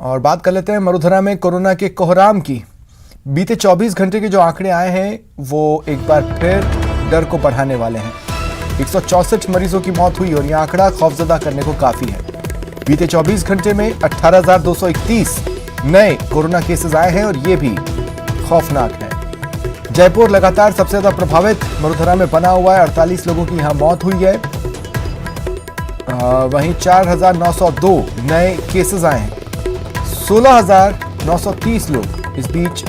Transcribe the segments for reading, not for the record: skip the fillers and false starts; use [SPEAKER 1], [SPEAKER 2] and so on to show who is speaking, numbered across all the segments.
[SPEAKER 1] और बात कर लेते हैं मरुधरा में कोरोना के कोहराम की। बीते 24 घंटे के जो आंकड़े आए हैं वो एक बार फिर डर को बढ़ाने वाले हैं। 164 मरीजों की मौत हुई और यह आंकड़ा खौफजदा करने को काफी है। बीते 24 घंटे में 18,231 नए कोरोना केसेस आए हैं और ये भी खौफनाक है। जयपुर लगातार सबसे ज्यादा प्रभावित मरुधरा में बना हुआ है। 48 लोगों की यहां मौत हुई है। वहीं 4,902 नए केसेस आए हैं। 16,930 लोग इस बीच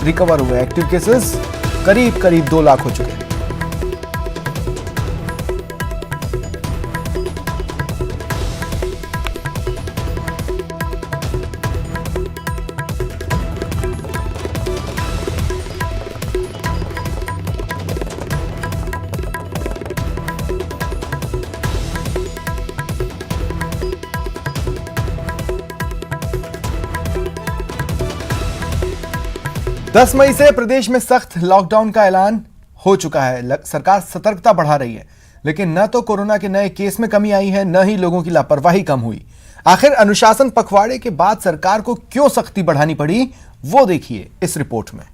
[SPEAKER 1] रिकवर हुए। एक्टिव केसेस करीब 2 लाख हो चुके हैं। दस मई से प्रदेश में सख्त लॉकडाउन का ऐलान हो चुका है। सरकार सतर्कता बढ़ा रही है, लेकिन न तो कोरोना के नए केस में कमी आई है, न ही लोगों की लापरवाही कम हुई। आखिर अनुशासन पखवाड़े के बाद सरकार को क्यों सख्ती बढ़ानी पड़ी, वो देखिए इस रिपोर्ट में।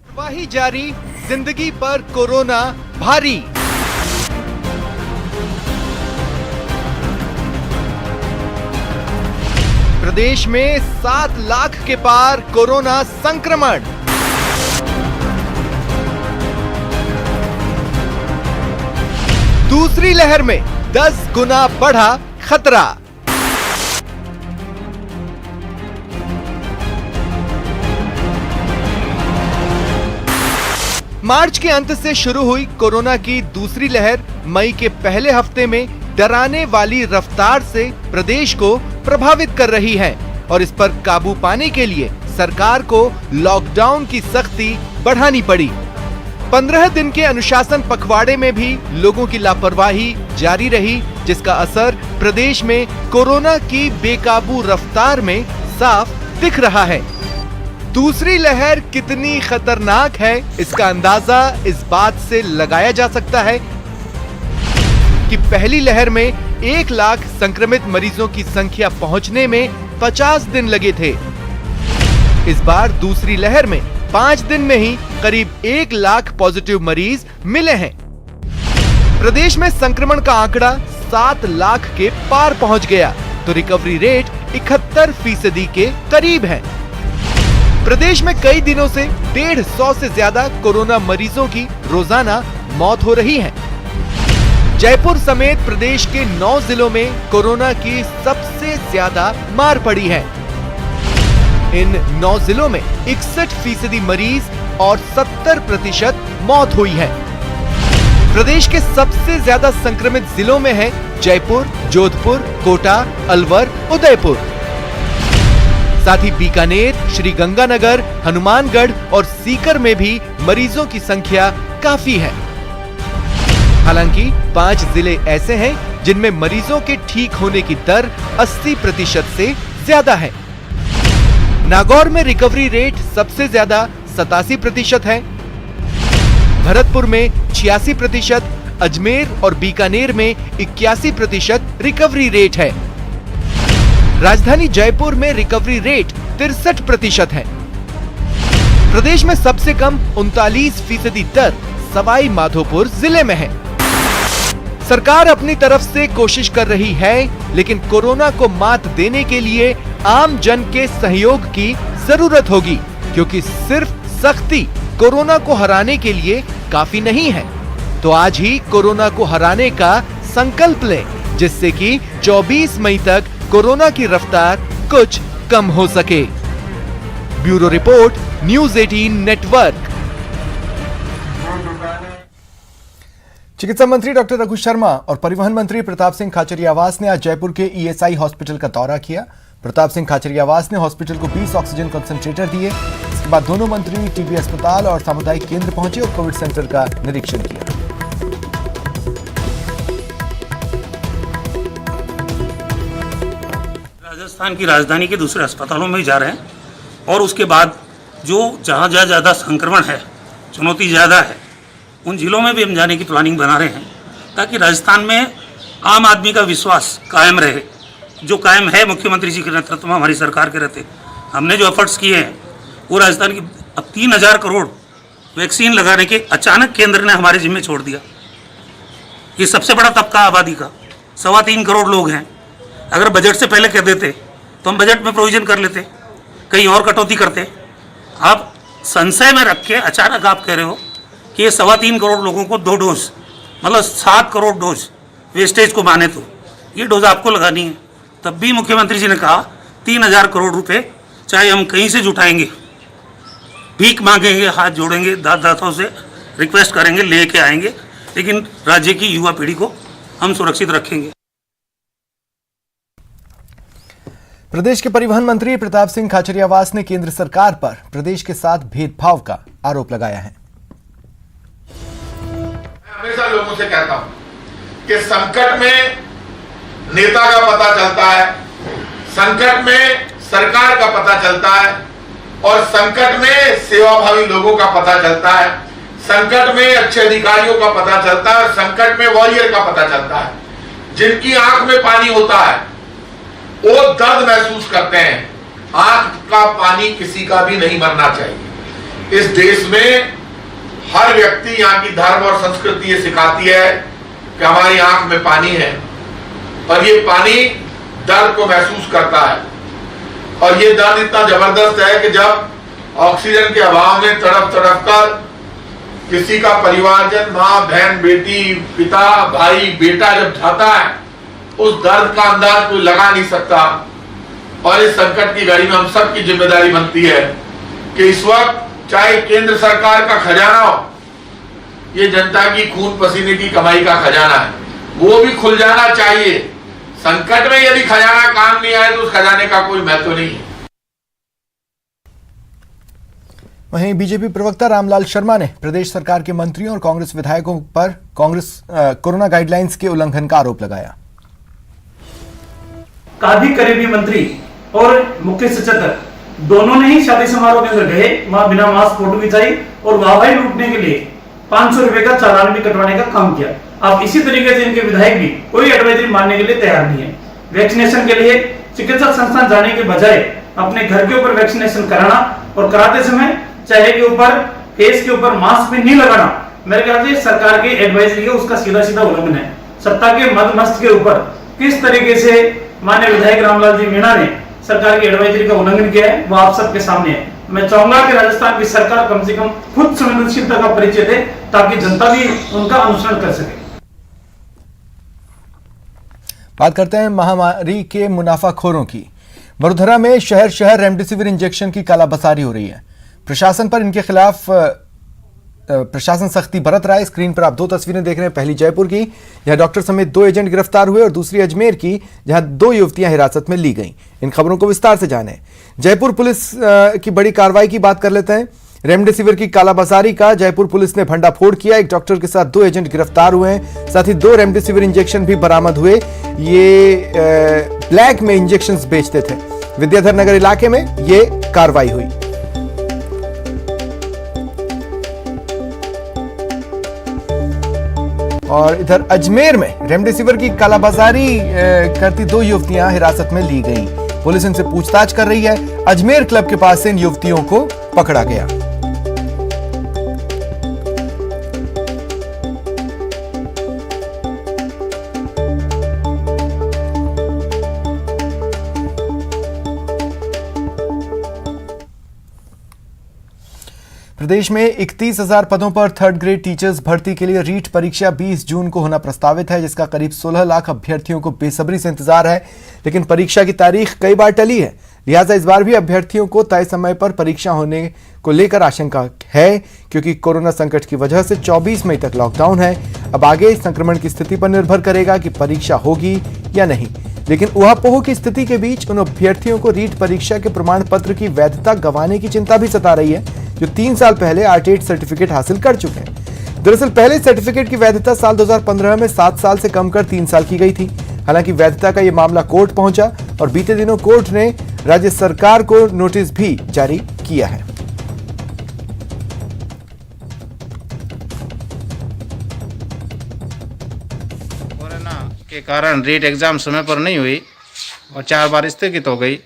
[SPEAKER 2] लापरवाही जारी, जिंदगी पर कोरोना भारी। प्रदेश में 7 लाख के पार कोरोना संक्रमण। दूसरी लहर में 10 गुना बढ़ा खतरा। मार्च के अंत से शुरू हुई कोरोना की दूसरी लहर मई के पहले हफ्ते में डराने वाली रफ्तार से प्रदेश को प्रभावित कर रही है और इस पर काबू पाने के लिए सरकार को लॉकडाउन की सख्ती बढ़ानी पड़ी। 15 दिन के अनुशासन पखवाड़े में भी लोगों की लापरवाही जारी रही, जिसका असर प्रदेश में कोरोना की बेकाबू रफ्तार में साफ दिख रहा है। दूसरी लहर कितनी खतरनाक है, इसका अंदाजा इस बात से लगाया जा सकता है कि पहली लहर में 1 लाख संक्रमित मरीजों की संख्या पहुंचने में 50 दिन लगे थे। इस बार दूसरी लहर में 5 दिन में ही करीब 1 लाख पॉजिटिव मरीज मिले हैं। प्रदेश में संक्रमण का आंकड़ा 7 लाख के पार पहुंच गया तो रिकवरी रेट 71% के करीब है। प्रदेश में कई दिनों से 150 से ज्यादा कोरोना मरीजों की रोजाना मौत हो रही है। जयपुर समेत प्रदेश के 9 जिलों में कोरोना की सबसे ज्यादा मार पड़ी है। इन 9 जिलों में 61% मरीज और 70% मौत हुई है। प्रदेश के सबसे ज्यादा संक्रमित जिलों में है जयपुर, जोधपुर, कोटा, अलवर, उदयपुर। साथ ही बीकानेर, श्रीगंगानगर, हनुमानगढ़ और सीकर में भी मरीजों की संख्या काफी है। हालांकि 5 जिले ऐसे हैं जिनमें मरीजों के ठीक होने की दर 80% से ज्यादा है। नागौर में रिकवरी रेट सबसे ज्यादा 87% है। भरतपुर में 86%, अजमेर और बीकानेर में 81% रिकवरी रेट है। राजधानी जयपुर में रिकवरी रेट 63% है। प्रदेश में सबसे कम 39% दर सवाई माधोपुर जिले में है। सरकार अपनी तरफ से कोशिश कर रही है, लेकिन कोरोना को मात देने के लिए आम जन के सहयोग की जरूरत होगी, क्योंकि सिर्फ सख्ती कोरोना को हराने के लिए काफी नहीं है। तो आज ही कोरोना को हराने का संकल्प लें, जिससे कि 24 मई तक कोरोना की रफ्तार कुछ कम हो सके। Bureau report, news 18 network.
[SPEAKER 1] चिकित्सा मंत्री डॉक्टर रघु शर्मा और परिवहन मंत्री प्रताप सिंह खाचरियावास ने आज जयपुर के ईएसआई हॉस्पिटल का दौरा किया। प्रताप सिंह खाचरियावास ने हॉस्पिटल को 20 ऑक्सीजन कंसंट्रेटर दिए। इसके बाद दोनों मंत्री टीबी अस्पताल और सामुदायिक केंद्र पहुंचे और कोविड सेंटर का निरीक्षण किया।
[SPEAKER 3] राजस्थान की राजधानी के दूसरे अस्पतालों में जा रहे हैं और उसके बाद जो जहाँ ज़्यादा संक्रमण है, चुनौती ज़्यादा है, उन जिलों में भी हम जाने की प्लानिंग बना रहे हैं ताकि राजस्थान में आम आदमी का विश्वास कायम रहे, जो कायम है मुख्यमंत्री जी के नेतृत्व में, हमारी सरकार के रहते हमने जो एफर्ट्स किए हैं, वो राजस्थान की अब 3,000 करोड़ वैक्सीन लगाने के अचानक केंद्र ने हमारे जिम्मे छोड़ दिया। ये सबसे बड़ा तबका आबादी का 3.25 करोड़ लोग हैं। अगर बजट से पहले कह देते तो हम बजट में प्रोविजन कर लेते, कहीं और कटौती करते। आप संशय में रख के अचानक आप कह रहे हो कि ये 3.25 करोड़ लोगों को 2 डोज, मतलब 7 करोड़ डोज वेस्टेज को माने तो ये डोज आपको लगानी है। तब भी मुख्यमंत्री जी ने कहा 3,000 करोड़ रुपए चाहे हम कहीं से जुटाएंगे, भीख मांगेंगे, हाथ जोड़ेंगे, दाताओं से रिक्वेस्ट करेंगे, लेके आएंगे, लेकिन राज्य की युवा पीढ़ी को हम सुरक्षित रखेंगे।
[SPEAKER 1] प्रदेश के परिवहन मंत्री प्रताप सिंह खाचरियावास ने केंद्र सरकार पर प्रदेश के साथ भेदभाव का आरोप लगाया है।
[SPEAKER 4] हमेशा लोगों से कहता हूं कि संकट में नेता का पता चलता है, संकट में सरकार का पता चलता है, और संकट में सेवाभावी लोगों का पता चलता है, संकट में अच्छे अधिकारियों का पता चलता है, संकट में वॉरियर का पता चलता है। जिनकी आंख में पानी होता है वो दर्द महसूस करते हैं। आंख का पानी किसी का भी नहीं मरना चाहिए। इस देश में हर व्यक्ति, यहाँ की धर्म और संस्कृति ये सिखाती है कि हमारी आंख में पानी है, और ये पानी दर्द को महसूस करता है। और ये दर्द इतना जबरदस्त है कि जब ऑक्सीजन के अभाव में तड़प तड़प कर किसी का परिवारजन, माँ, बहन, बेटी, पिता, भाई, बेटा जब जाता है, उस दर्द का अंदाज कोई लगा नहीं सकता। और इस संकट की घड़ी में हम सब की जिम्मेदारी बनती है कि इस वक्त चाहे केंद्र सरकार का खजाना हो, ये जनता की खून पसीने की कमाई का खजाना है, वो भी खुल जाना चाहिए। संकट में यदि खजाना काम नहीं आए तो उस खजाने का कोई महत्व नहीं है।
[SPEAKER 1] वहीं बीजेपी प्रवक्ता रामलाल शर्मा ने प्रदेश सरकार के मंत्रियों और कांग्रेस विधायकों पर कोरोना गाइडलाइंस के उल्लंघन का आरोप लगाया।
[SPEAKER 5] काफी करीबी मंत्री और मुख्य सचेतक दोनों ने ही शादी समारोह के अंदर गए, वहां बिना मास्क फोटो खिंचाई और वाहवाही लूटने के लिए 500 रुपए का चालान भी कटवाने का काम किया। आप इसी तरीके से इनके विधायक भी कोई एडवाइजरी मानने के लिए तैयार नहीं है। वैक्सीनेशन के लिए चिकित्सा संस्थान जाने के बजाय अपने घर के ऊपर वैक्सीनेशन कराना, और कराते समय चेहरे के ऊपर, फेस के ऊपर मास्क भी नहीं लगाना, मेरे ख्याल से सरकार की एडवाइजरी है उसका सीधा सीधा उल्लंघन है। सत्ता के मदमस्त के ऊपर किस तरीके से माननीय विधायक रामलाल जी मीणा ने सरकार की एडवाइजरी का उल्लंघन किया है वो आप सबके सामने है। मैं चाहूंगा कि राजस्थान की सरकार कम से कम खुद संवेदनशीलता का परिचय दे ताकि जनता भी उनका अनुसरण कर सके।
[SPEAKER 1] बात करते हैं महामारी के मुनाफाखोरों की। वडोदरा में शहर शहर रेमडेसिविर इंजेक्शन की कालाबाजारी हो रही है। प्रशासन पर इनके खिलाफ प्रशासन सख्ती बरत रहा है। स्क्रीन पर आप 2 तस्वीरें देख रहे हैं, पहली जयपुर की जहां डॉक्टर समेत 2 एजेंट गिरफ्तार हुए और दूसरी अजमेर की जहां 2 युवतियां हिरासत में ली गईं। इन खबरों को विस्तार से जानें। जयपुर पुलिस की बड़ी कार्रवाई की बात कर लेते हैं। रेमडेसिविर की कालाबाजारी का जयपुर पुलिस ने भंडाफोड़ किया। एक डॉक्टर के साथ 2 एजेंट गिरफ्तार हुए हैं, साथ ही 2 रेमडेसिविर इंजेक्शन भी बरामद हुए। ये ब्लैक में इंजेक्शन बेचते थे। विद्याधर नगर इलाके में ये कार्रवाई हुई। और इधर अजमेर में रेमडेसिविर की कालाबाजारी करती 2 युवतियां हिरासत में ली गई। पुलिस इनसे पूछताछ कर रही है। अजमेर क्लब के पास से इन युवतियों को पकड़ा गया। प्रदेश में 31,000 पदों पर 3rd ग्रेड टीचर्स भर्ती के लिए रीट परीक्षा 20 जून को होना प्रस्तावित है, जिसका करीब 16 लाख अभ्यर्थियों को बेसब्री से इंतजार है। लेकिन परीक्षा की तारीख कई बार टली है, लिहाजा इस बार भी अभ्यर्थियों को तय समय पर परीक्षा होने को लेकर आशंका है, क्योंकि कोरोना संकट की वजह से 24 मई तक लॉकडाउन है। अब आगे संक्रमण की स्थिति पर निर्भर करेगा कि परीक्षा होगी या नहीं। लेकिन ऊहापोह की स्थिति के बीच उन अभ्यर्थियों को रीट परीक्षा के प्रमाण पत्र की वैधता गंवाने की चिंता भी सता रही है, जो 3 साल पहले RTH सर्टिफिकेट हासिल कर चुके हैं। दरअसल पहले सर्टिफिकेट की वैधता साल 2015 में 7 साल से कम कर 3 साल की गई थी। हालांकि वैधता का यह मामला कोर्ट पहुंचा और बीते दिनों कोर्ट ने राज्य सरकार को नोटिस भी जारी किया है।
[SPEAKER 6] कोरोना के कारण रीट एग्जाम समय पर नहीं हुई और 4 बार स्थगित हो गई।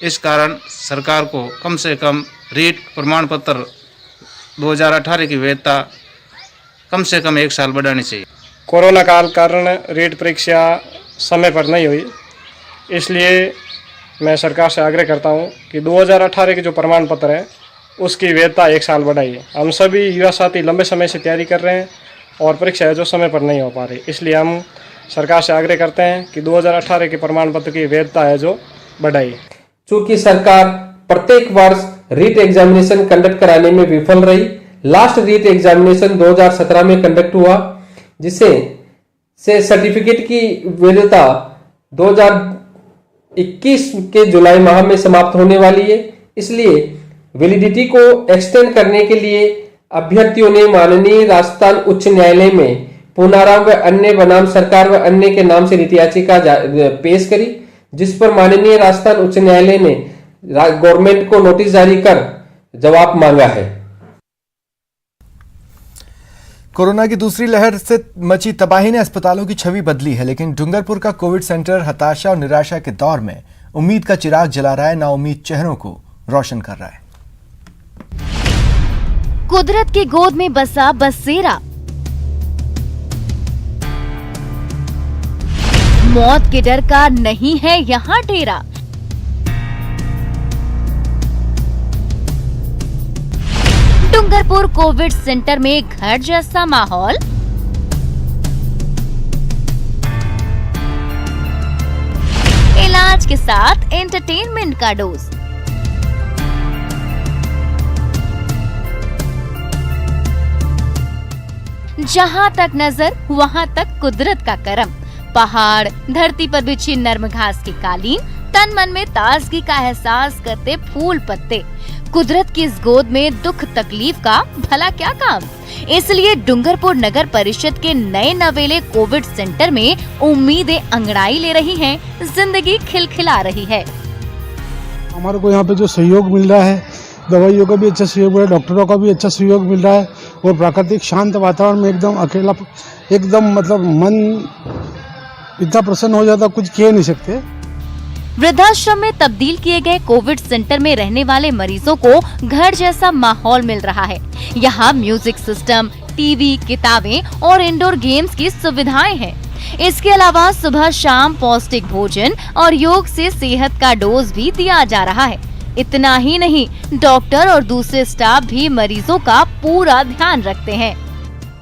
[SPEAKER 6] इस कारण सरकार को कम से कम रीट प्रमाण पत्र 2018 की वैधता कम से कम 1 साल बढ़ानी चाहिए।
[SPEAKER 7] कोरोना काल कारण रीट परीक्षा समय पर नहीं हुई, इसलिए मैं सरकार से आग्रह करता हूं कि 2018 के जो प्रमाण पत्र है उसकी वैधता 1 साल बढ़ाइए। हम सभी युवा साथी लंबे समय से तैयारी कर रहे हैं और परीक्षा है जो समय पर नहीं हो पा रही, इसलिए हम सरकार से आग्रह करते हैं कि 2018 के प्रमाण पत्र की वैधता है जो बढ़ाइए।
[SPEAKER 8] चूंकि सरकार प्रत्येक वर्ष रीट एग्जामिनेशन कंडक्ट कराने में विफल रही, लास्ट रीट एग्जामिनेशन 2017 में कंडक्ट हुआ, जिससे सर्टिफिकेट की वैधता 2021 के जुलाई माह में समाप्त होने वाली है। इसलिए वैलिडिटी को एक्सटेंड करने के लिए अभ्यर्थियों ने माननीय राजस्थान उच्च न्यायालय में पुनाराम व अन्य बनाम सरकार व अन्य के नाम से रीट याचिका पेश करी, जिस पर माननीय राजस्थान उच्च न्यायालय ने गवर्नमेंट को नोटिस जारी कर जवाब मांगा है।
[SPEAKER 1] कोरोना की दूसरी लहर से मची तबाही ने अस्पतालों की छवि बदली है, लेकिन डूंगरपुर का कोविड सेंटर हताशा और निराशा के दौर में उम्मीद का चिराग जला रहा है, नाउम्मीद चेहरों को रोशन कर रहा है।
[SPEAKER 9] कुदरत की गोद में बसा बसेरा, मौत के डर का नहीं है यहाँ डेरा। डूंगरपुर कोविड सेंटर में घर जैसा माहौल, इलाज के साथ एंटरटेनमेंट का डोज। जहां तक नजर वहां तक कुदरत का करम, पहाड़, धरती पर बिछी नर्म घास की कालीन, तन मन में ताजगी का एहसास करते फूल पत्ते। कुदरत की इस गोद में दुख तकलीफ का भला क्या काम। इसलिए डूंगरपुर नगर परिषद के नए नवेले कोविड सेंटर में उम्मीदें अंगड़ाई ले रही हैं, जिंदगी खिलखिला रही है।
[SPEAKER 10] हमारे को यहाँ पे जो सहयोग मिल रहा है, दवाइयों का भी अच्छा सहयोग मिल रहा है, डॉक्टरों का भी अच्छा सहयोग मिल रहा है और प्राकृतिक शांत वातावरण में एकदम अकेला, एकदम मतलब मन इतना प्रसन्न हो जाता कुछ कह नहीं सकते।
[SPEAKER 9] वृद्धाश्रम में तब्दील किए गए कोविड सेंटर में रहने वाले मरीजों को घर जैसा माहौल मिल रहा है। यहाँ म्यूजिक सिस्टम, टीवी, किताबें और इंडोर गेम्स की सुविधाएं हैं। इसके अलावा सुबह शाम पौष्टिक भोजन और योग से सेहत का डोज भी दिया जा रहा है। इतना ही नहीं, डॉक्टर और दूसरे स्टाफ भी मरीजों का पूरा ध्यान रखते हैं।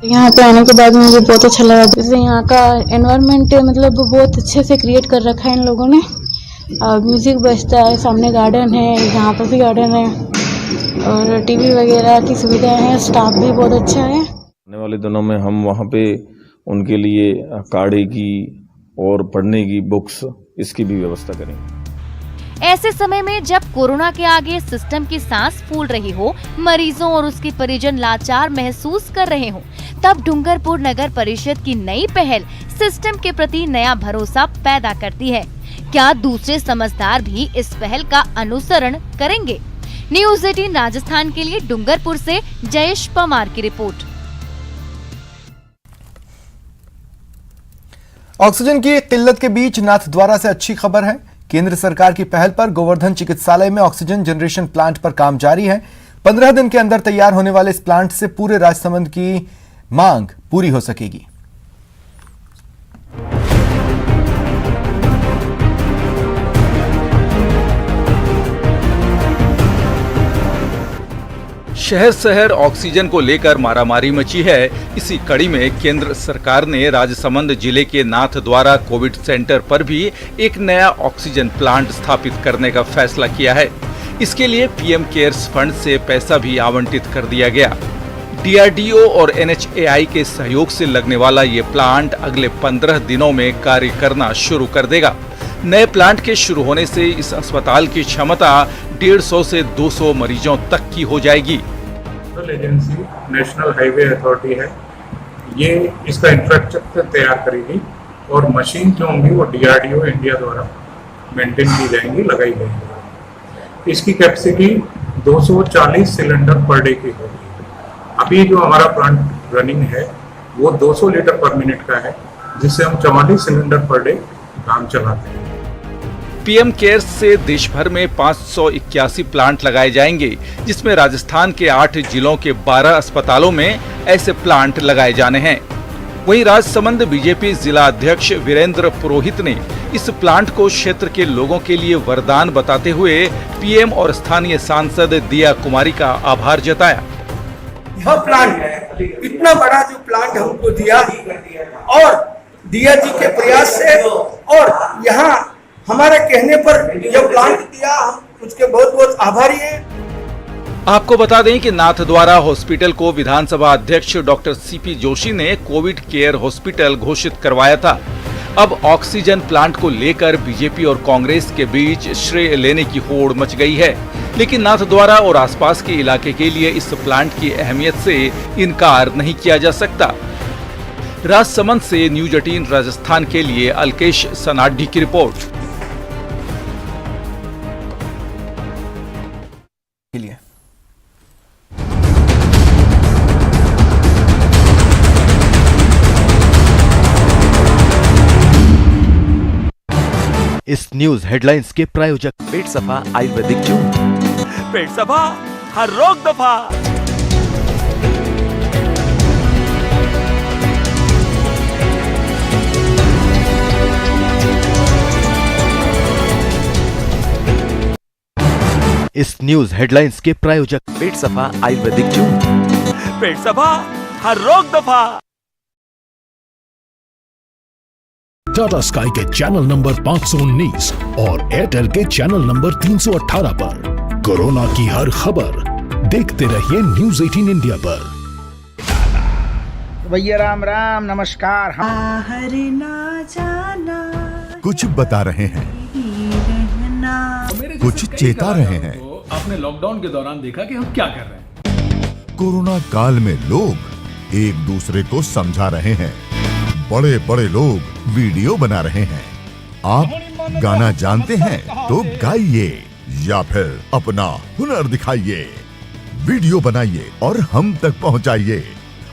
[SPEAKER 11] यहाँ पे आने के बाद मुझे बहुत अच्छा लगा। जैसे यहाँ का एनवायरनमेंट मतलब बहुत अच्छे से क्रिएट कर रखा है इन लोगों ने। म्यूजिक बजता है, सामने गार्डन है, यहाँ पर भी गार्डन है और टीवी वगैरह की सुविधाएं हैं। स्टाफ भी बहुत अच्छा है।
[SPEAKER 12] आने वाले दिनों में हम वहाँ पे उनके लिए काढ़े की और पढ़ने की बुक्स इसकी भी व्यवस्था करेंगे।
[SPEAKER 9] ऐसे समय में जब कोरोना के आगे सिस्टम की सांस फूल रही हो, मरीजों और उसके परिजन लाचार महसूस कर रहे हो, तब डूंगरपुर नगर परिषद की नई पहल सिस्टम के प्रति नया भरोसा पैदा करती है। क्या दूसरे समझदार भी इस पहल का अनुसरण करेंगे? न्यूज़ 18 राजस्थान के लिए डूंगरपुर से जयेश पवार की रिपोर्ट।
[SPEAKER 1] ऑक्सीजन की किल्लत के बीच नाथद्वारा से अच्छी खबर है। केंद्र सरकार की पहल पर गोवर्धन चिकित्सालय में ऑक्सीजन जनरेशन प्लांट पर काम जारी है। 15 दिन के अंदर तैयार होने वाले इस प्लांट से पूरे राजसमंद की मांग पूरी हो सकेगी।
[SPEAKER 13] शहर शहर ऑक्सीजन को लेकर मारामारी मची है। इसी कड़ी में केंद्र सरकार ने राजसमंद जिले के नाथद्वारा कोविड सेंटर पर भी एक नया ऑक्सीजन प्लांट स्थापित करने का फैसला किया है। इसके लिए पीएम केयर्स फंड से पैसा भी आवंटित कर दिया गया। डीआरडीओ और एनएचएआई के सहयोग से लगने वाला ये प्लांट अगले 15 दिनों में कार्य करना शुरू कर देगा। नए प्लांट के शुरू होने से इस अस्पताल की क्षमता 150 से 200 मरीजों तक की हो जाएगी।
[SPEAKER 14] एजेंसी नेशनल हाईवे अथॉरिटी है, ये इसका इंफ्रास्ट्रक्चर तैयार करेगी और मशीन जो होंगी वो डीआरडीओ इंडिया द्वारा मेंटेन की जाएंगी, लगाई जाएंगी। इसकी कैपेसिटी 240 सिलेंडर पर डे की होगी। अभी जो हमारा प्लांट रनिंग है वो 200 लीटर पर मिनट का है, जिससे हम 44 सिलेंडर पर डे काम चलाते हैं।
[SPEAKER 13] पीएम केयर्स से देश भर में 581 प्लांट लगाए जाएंगे, जिसमें राजस्थान के 8 जिलों के 12 अस्पतालों में ऐसे प्लांट लगाए जाने हैं। वहीं राजसमंद बीजेपी जिला अध्यक्ष वीरेंद्र पुरोहित ने इस प्लांट को क्षेत्र के लोगों के लिए वरदान बताते हुए पीएम और स्थानीय सांसद दिया कुमारी का आभार जताया।
[SPEAKER 15] यह प्लांट इतना बड़ा जो प्लांट हमको दिया और दिया जी के प्रयास से और यहाँ हमारे कहने पर यह प्लांट दिया, हम उसके बहुत बहुत आभारी हैं।
[SPEAKER 13] आपको बता दें कि नाथद्वारा हॉस्पिटल को विधानसभा अध्यक्ष डॉक्टर सीपी जोशी ने कोविड केयर हॉस्पिटल घोषित करवाया था। अब ऑक्सीजन प्लांट को लेकर बीजेपी और कांग्रेस के बीच श्रेय लेने की होड़ मच गई है, लेकिन नाथद्वारा और आसपास के इलाके के लिए इस प्लांट की अहमियत से इनकार नहीं किया जा सकता। राजसमंद से न्यूज 18 राजस्थान के लिए अलकेश सनाडी की रिपोर्ट।
[SPEAKER 2] इस न्यूज हेडलाइंस के प्रायोजक पेट सफा आयुर्वेदिक जूस।
[SPEAKER 16] पेट सफा, हर रोग दफा।
[SPEAKER 2] इस न्यूज हेडलाइंस के प्रायोजक पेट सफा आयुर्वेदिक जूस।
[SPEAKER 16] पेट सफा, हर रोग दफा।
[SPEAKER 17] टाटा स्काई के चैनल नंबर 519 और एयरटेल के चैनल नंबर 318 पर कोरोना की हर खबर देखते रहिए न्यूज 18 इंडिया पर।
[SPEAKER 18] भैया राम राम, नमस्कार।
[SPEAKER 19] ना जाना
[SPEAKER 20] कुछ बता रहे हैं, कुछ चेता रहे हैं।
[SPEAKER 21] आपने लॉकडाउन के दौरान देखा कि हम क्या कर रहे हैं।
[SPEAKER 20] कोरोना काल में लोग एक दूसरे को समझा रहे हैं, बड़े बड़े लोग वीडियो बना रहे हैं। आप गाना जानते हैं तो गाइए या फिर अपना हुनर दिखाइए, वीडियो बनाइए और हम तक पहुंचाइए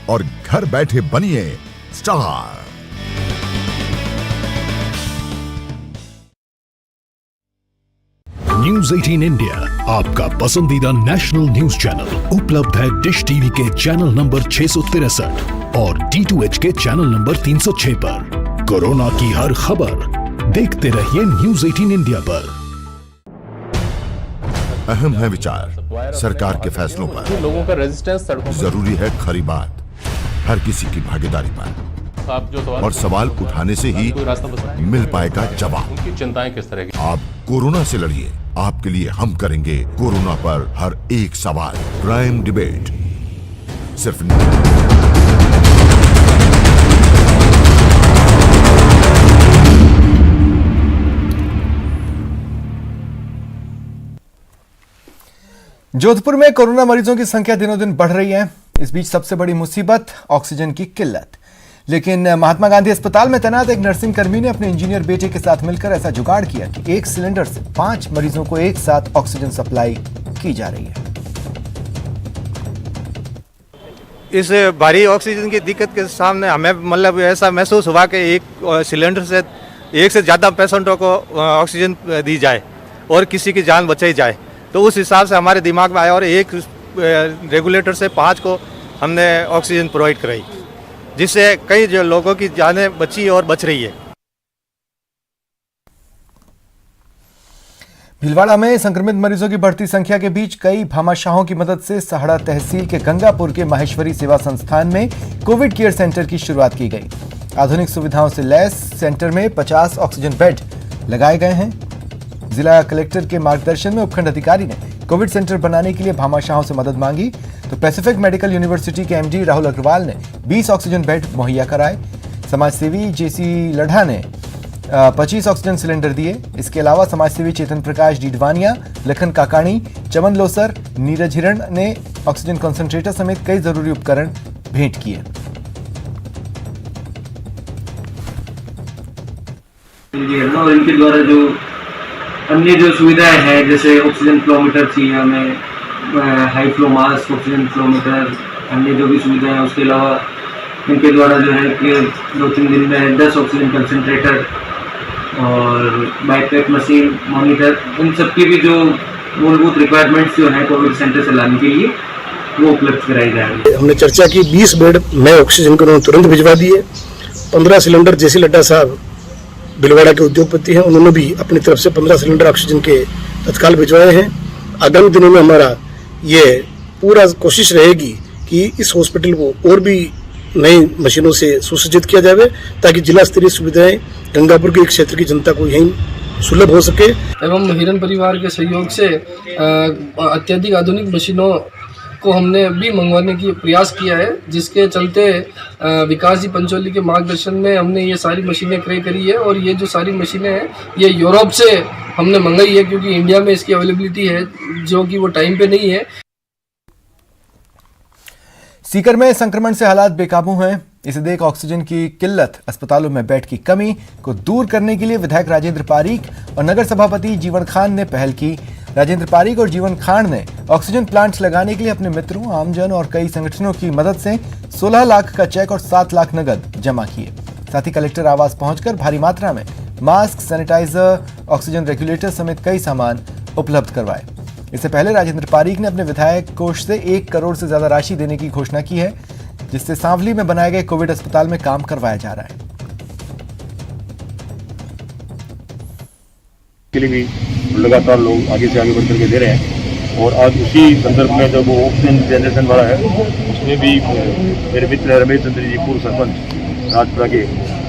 [SPEAKER 20] और घर बैठे बनिए स्टार।
[SPEAKER 17] न्यूज 18 इंडिया आपका पसंदीदा नेशनल न्यूज चैनल उपलब्ध है डिश टीवी के चैनल नंबर 663 और D2H के चैनल नंबर 306 पर। कोरोना की हर खबर देखते रहिए न्यूज 18 इंडिया पर।
[SPEAKER 20] अहम है विचार सरकार के फैसलों पर,
[SPEAKER 22] लोगों का रेजिस्टेंस
[SPEAKER 20] जरूरी है खरी बात हर किसी की भागीदारी पर, और सवाल उठाने से ही मिल पाएगा जवाब।
[SPEAKER 22] उनकी चिंताएं किस तरह की?
[SPEAKER 20] आप कोरोना से लड़िए, आपके लिए हम करेंगे कोरोना पर हर एक सवाल। प्राइम डिबेट सिर्फ
[SPEAKER 1] जोधपुर में कोरोना मरीजों की संख्या दिनों दिन बढ़ रही है। इस बीच सबसे बड़ी मुसीबत ऑक्सीजन की किल्लत। लेकिन महात्मा गांधी अस्पताल में तैनात एक नर्सिंग कर्मी ने अपने इंजीनियर बेटे के साथ मिलकर ऐसा जुगाड़ किया कि एक सिलेंडर से 5 मरीजों को एक साथ ऑक्सीजन सप्लाई की जा रही है।
[SPEAKER 23] इस भारी ऑक्सीजन की दिक्कत के सामने हमें मतलब ऐसा महसूस हुआ कि एक सिलेंडर से एक से ज़्यादा पेशेंटों को ऑक्सीजन दी जाए और किसी की जान बचाई जाए। तो उस हिसाब से हमारे दिमाग में आया और एक रेगुलेटर से 5 को हमने ऑक्सीजन प्रोवाइड कराई, जिससे कई जो लोगों की जानें बची और बच रही है।
[SPEAKER 1] भीलवाड़ा में संक्रमित मरीजों की बढ़ती संख्या के बीच कई भामाशाहों की मदद से सहाड़ा तहसील के गंगापुर के माहेश्वरी सेवा संस्थान में कोविड केयर सेंटर की शुरुआत की गई। आधुनिक सुविधाओं से लैस सेंटर में 50 ऑक्सीजन बेड लगाए गए हैं। जिला कलेक्टर के मार्गदर्शन में उपखंड अधिकारी ने कोविड सेंटर बनाने के लिए भामाशाहों से मदद मांगी तो पैसिफिक मेडिकल यूनिवर्सिटी के एमडी राहुल अग्रवाल ने 20 ऑक्सीजन बेड मुहैया कराए। समाजसेवी जेसी लढ़ा ने 25 ऑक्सीजन सिलेंडर दिए। इसके अलावा समाजसेवी चेतन प्रकाश डीडवानिया, लखन काकाणी, चमन लोसर, नीरज हिरण ने ऑक्सीजन कंसंट्रेटर समेत कई जरूरी उपकरण भेंट किए।
[SPEAKER 24] और इनके द्वारा जो अन्य जो सुविधाएं हैं, जैसे ऑक्सीजन फ्लोमीटर चाहिए हमें, high flow mask, oxygen flowmeter, अन्य जो भी सुविधाएं हैं, उसके अलावा इनके द्वारा जो है कि 2-3 दिन में 10 ऑक्सीजन कंसंट्रेटर और बैकपैक मशीन, मॉनिटर, इन सबकी भी जो मूलभूत रिक्वायरमेंट्स जो है कोविड सेंटर चलाने के लिए वो उपलब्ध कराई जा रही है।
[SPEAKER 10] हमने चर्चा की 20 बेड नए ऑक्सीजन को उन्होंने तुरंत भिजवा दिए। 15 सिलेंडर जेसी लड्डा साहब बिलवाड़ा के उद्योगपति हैं, उन्होंने भी अपनी तरफ से 15 सिलेंडर ऑक्सीजन के तत्काल भिजवाए हैं। आगामी दिनों में हमारा ये पूरा कोशिश रहेगी कि इस हॉस्पिटल को और भी नई मशीनों से सुसज्जित किया जाए ताकि जिला स्तरीय सुविधाएं गंगापुर के क्षेत्र की जनता को यहीं सुलभ हो सके।
[SPEAKER 3] एवं हिरन परिवार के सहयोग से अत्यधिक आधुनिक मशीनों को हमने भी मंगवाने की प्रयास किया है, जिसके चलते विकास जी पंचोली के मार्गदर्शन में हमने ये सारी मशीनें क्रय करी है। और ये जो सारी मशीनें हैं ये यूरोप से हमने मंगाई है, क्योंकि इंडिया में इसकी अवेलेबिलिटी है जो कि वो टाइम पे नहीं है।
[SPEAKER 1] सीकर में संक्रमण से हालात बेकाबू हैं। इसे देख ऑक्सीजन की किल्लत, अस्पतालों में बेड की कमी को दूर करने के लिए विधायक राजेंद्र पारीक और नगर सभापति जीवन खान ने पहल की। राजेंद्र पारीक और जीवन खान ने ऑक्सीजन प्लांट्स लगाने के लिए अपने मित्रों, आमजन और कई संगठनों की मदद से 16 लाख का चेक और 7 लाख नगद जमा किए। साथ ही कलेक्टर आवास पहुंचकर भारी मात्रा में मास्क, सैनिटाइजर, ऑक्सीजन रेगुलेटर समेत कई सामान उपलब्ध करवाए। इससे पहले राजेंद्र पारीक ने अपने विधायक कोष से 1 करोड़ से ज्यादा राशि देने की घोषणा की है, जिससे सांवली में बनाए गए कोविड अस्पताल में काम करवाया जा रहा है।
[SPEAKER 4] के लिए भी लगातार लोग आगे से आगे बढ़ करके दे रहे हैं और आज उसी संदर्भ में जब वो ऑक्सीजन जनरेशन वाला है उसमें भी मेरे मित्र रमेश चंद्र जी, पूर्व सरपंच राजपुरा के,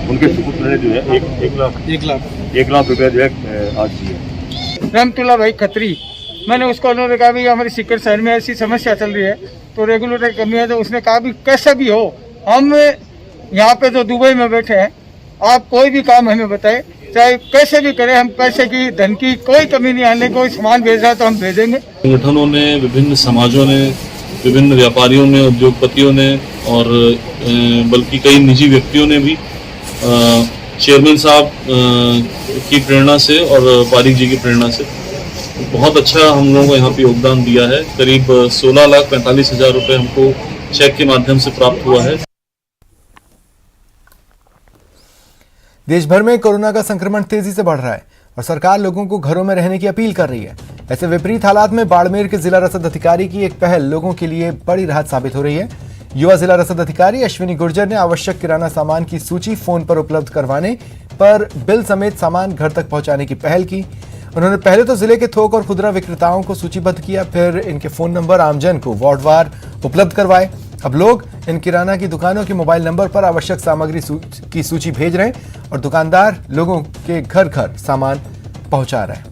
[SPEAKER 4] उनके सुपुत्र ने जो है 1 लाख रुपया जो है आज दिए।
[SPEAKER 5] रामतुल्ला भाई खत्री, मैंने उसको उन्होंने कहा भी हमारे सीकर शहर में ऐसी समस्या चल रही है तो रेगुलेटर की कमी है, तो उसने कहा भी कैसे भी हो, हम यहाँ पे जो दुबई में बैठे हैं, आप कोई भी काम हमें बताएं, चाहे कैसे भी करें, हम पैसे की, धन की कोई कमी नहीं आने, कोई सामान भेज रहा है तो हम भेजेंगे।
[SPEAKER 6] संगठनों ने, विभिन्न समाजों ने, विभिन्न व्यापारियों ने, उद्योगपतियों ने और बल्कि कई निजी व्यक्तियों ने भी चेयरमैन साहब की प्रेरणा से और पारीक जी की प्रेरणा से बहुत अच्छा हम लोगों को यहाँ पे योगदान दिया है। करीब 16,45,000 रुपये हमको चेक के माध्यम से प्राप्त हुआ है।
[SPEAKER 1] देश भर में कोरोना का संक्रमण तेजी से बढ़ रहा है और सरकार लोगों को घरों में रहने की अपील कर रही है। ऐसे विपरीत हालात में बाड़मेर के जिला रसद अधिकारी की एक पहल लोगों के लिए बड़ी राहत साबित हो रही है। युवा जिला रसद अधिकारी अश्विनी गुर्जर ने आवश्यक किराना सामान की सूची फोन पर उपलब्ध करवाने पर बिल समेत सामान घर तक पहुंचाने की पहल की। उन्होंने पहले तो जिले के थोक और खुदरा विक्रेताओं को सूचीबद्ध किया, फिर इनके फोन नंबर आमजन को वार्डवार उपलब्ध करवाए। अब लोग इन किराना की दुकानों के मोबाइल नंबर पर आवश्यक सामग्री की सूची भेज रहे हैं और दुकानदार लोगों के घर घर सामान पहुंचा रहे हैं।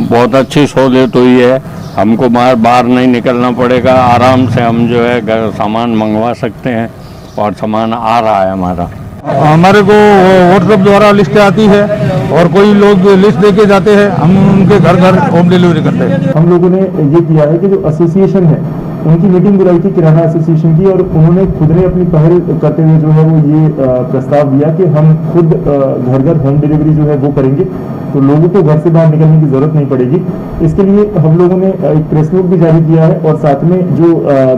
[SPEAKER 25] बहुत अच्छी सहूलियत हुई है, हमको बाहर नहीं निकलना पड़ेगा, आराम से हम जो है घर सामान मंगवा सकते हैं और सामान आ रहा है हमारा।
[SPEAKER 26] हमारे को व्हाट्सएप द्वारा लिस्ट आती है और कोई लोग लिस्ट देके जाते हैं, हम उनके घर घर होम डिलीवरी करते हैं।
[SPEAKER 27] हम लोगों ने ये किया है कि जो एसोसिएशन है उनकी मीटिंग बुलाई थी किराना एसोसिएशन की, और उन्होंने खुद ने अपनी पहल करते हुए जो है वो ये प्रस्ताव दिया कि हम खुद घर घर होम डिलीवरी जो है वो करेंगे, तो लोगों को घर से बाहर निकलने की जरूरत नहीं पड़ेगी। इसके लिए हम लोगों ने एक प्रेस नोट भी जारी किया है और साथ में जो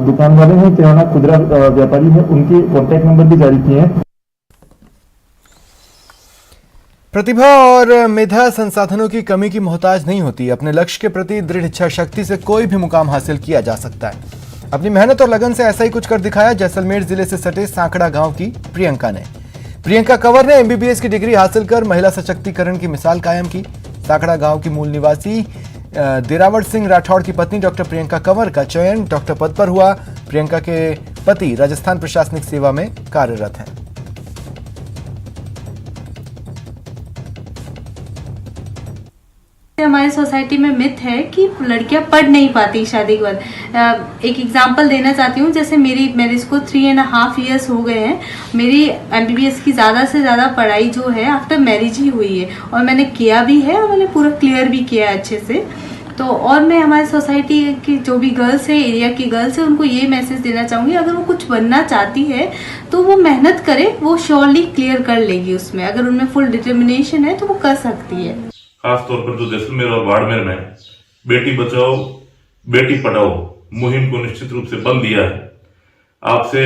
[SPEAKER 27] दुकान वाले हैं, किराना खुदरा व्यापारी हैं, उनके कॉन्टैक्ट नंबर भी जारी किए हैं।
[SPEAKER 1] प्रतिभा और मेधा संसाधनों की कमी की मोहताज नहीं होती। अपने लक्ष्य के प्रति दृढ़ इच्छा शक्ति से कोई भी मुकाम हासिल किया जा सकता है। अपनी मेहनत और लगन से ऐसा ही कुछ कर दिखाया जैसलमेर जिले से सटे सांकड़ा गांव की प्रियंका ने। प्रियंका कंवर ने एमबीबीएस की डिग्री हासिल कर महिला सशक्तिकरण की मिसाल कायम की। सांकड़ा गांव की मूल निवासी दिरावट सिंह राठौड़ की पत्नी डॉक्टर प्रियंका कंवर का चयन डॉक्टर पद पर हुआ। प्रियंका के पति राजस्थान प्रशासनिक सेवा में कार्यरत हैं।
[SPEAKER 11] हमारी सोसाइटी में मिथ है कि लड़कियां पढ़ नहीं पाती शादी के बाद। एक एग्जांपल देना चाहती हूँ, जैसे मेरी मैरिज को 3.5 इयर्स हो गए हैं। मेरी एमबीबीएस की ज़्यादा से ज़्यादा पढ़ाई जो है आफ्टर मैरिज ही हुई है और मैंने किया भी है और मैंने पूरा क्लियर भी किया है अच्छे से। तो और मैं हमारी सोसाइटी की जो भी गर्ल्स है, एरिया की गर्ल्स है, उनको ये मैसेज देना चाहूँगी, अगर वो कुछ बनना चाहती है तो वो मेहनत करे, वो श्योरली क्लियर कर लेगी उसमें। अगर उनमें फुल डिटर्मिनेशन है तो वो कर सकती है।
[SPEAKER 28] खास तौर पर जो जैसलमेर और बाड़मेर में बेटी बचाओ बेटी पढ़ाओ मुहिम को निश्चित रूप से बल दिया है। आपसे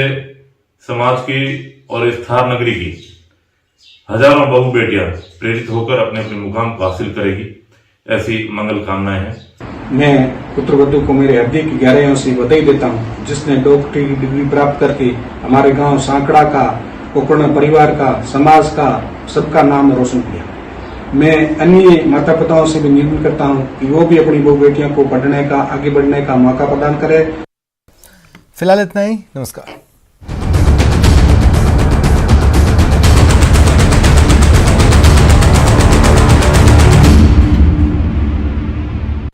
[SPEAKER 28] समाज की और इस थार नगरी की हजारों बहू बेटियां प्रेरित होकर अपने अपने मुकाम को हासिल करेगी, ऐसी मंगल कामनाएं हैं।
[SPEAKER 2] मैं पुत्रवधू को मेरे हार्दिक 11 से बधाई देता हूं, जिसने डॉक्टरी की डिग्री प्राप्त करके हमारे गांव सांकड़ा का, कोकर्ण परिवार का, समाज का, सबका नाम रोशन किया। मैं अन्य माता पिताओं से भी निवेदन करता हूं कि वो भी अपनी बहू बेटियों को पढ़ने का, आगे बढ़ने का मौका प्रदान करें।
[SPEAKER 1] फिलहाल इतना ही, नमस्कार।